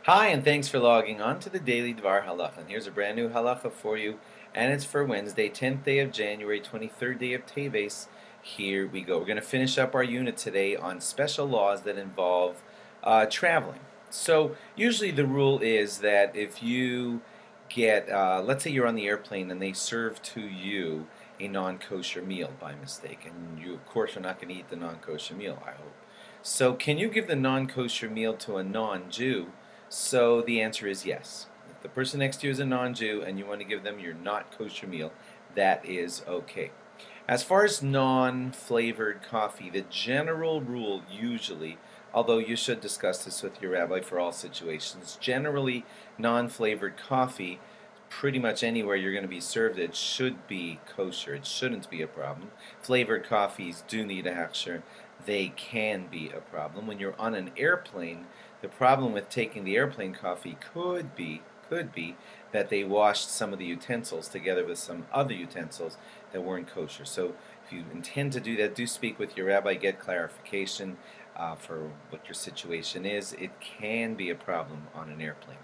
Hi, and thanks for logging on to the Daily DVAR Halacha. And here's a brand new halacha for you, and it's for Wednesday, 10th day of January, 23rd day of Teves. Here we go. We're going to finish up our unit today on special laws that involve traveling. So, usually the rule is that if you get, let's say you're on the airplane and they serve to you a non-kosher meal by mistake, and you, of course, are not going to eat the non-kosher meal, I hope. So, can you give the non-kosher meal to a non-Jew? So the answer is yes. If the person next to you is a non-Jew and you want to give them your not kosher meal, that is okay. As far as non-flavored coffee, the general rule usually, although you should discuss this with your rabbi for all situations, generally non-flavored coffee, pretty much anywhere you're going to be served it should be kosher. It shouldn't be a problem. Flavored coffees do need a hechsher. They can be a problem. When you're on an airplane, the problem with taking the airplane coffee could be that they washed some of the utensils together with some other utensils that weren't kosher. So if you intend to do that, do speak with your rabbi, get clarification for what your situation is. It can be a problem on an airplane.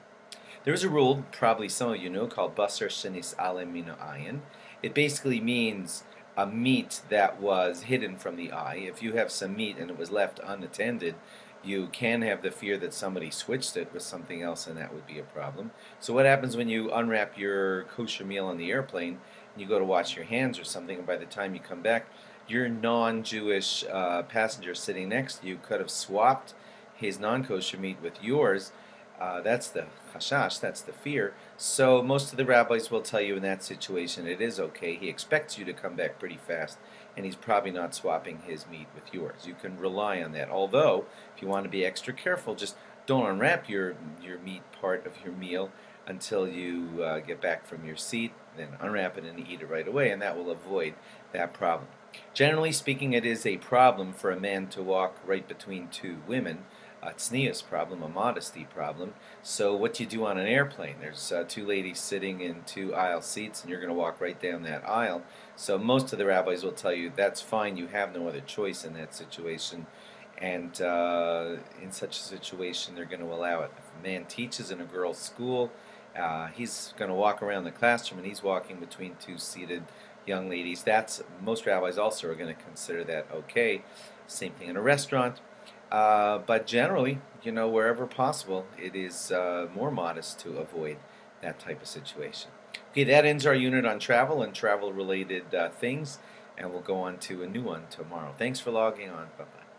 There's a rule, probably some of you know, called basar shenis ale mino ayin. It basically means a meat that was hidden from the eye. If you have some meat and it was left unattended, you can have the fear that somebody switched it with something else, and that would be a problem. So what happens when you unwrap your kosher meal on the airplane and you go to wash your hands or something, and by the time you come back, your non-Jewish passenger sitting next to you could have swapped his non-kosher meat with yours. That's the chashash, that's the fear. So most of the rabbis will tell you in that situation it is okay. He expects you to come back pretty fast, and he's probably not swapping his meat with yours. You can rely on that. Although, if you want to be extra careful, just don't unwrap your meat part of your meal until you get back from your seat. Then unwrap it and eat it right away, and that will avoid that problem. Generally speaking, it is a problem for a man to walk right between two women. A tznius problem, a modesty problem. So what do you do on an airplane? There's two ladies sitting in two aisle seats, and you're going to walk right down that aisle. So most of the rabbis will tell you that's fine. You have no other choice in that situation. And in such a situation, they're going to allow it. If a man teaches in a girls' school, he's going to walk around the classroom, and he's walking between two seated young ladies. That's most rabbis also are going to consider that okay. Same thing in a restaurant. But generally, wherever possible, it is more modest to avoid that type of situation. Okay, that ends our unit on travel and travel-related things, and we'll go on to a new one tomorrow. Thanks for logging on. Bye-bye.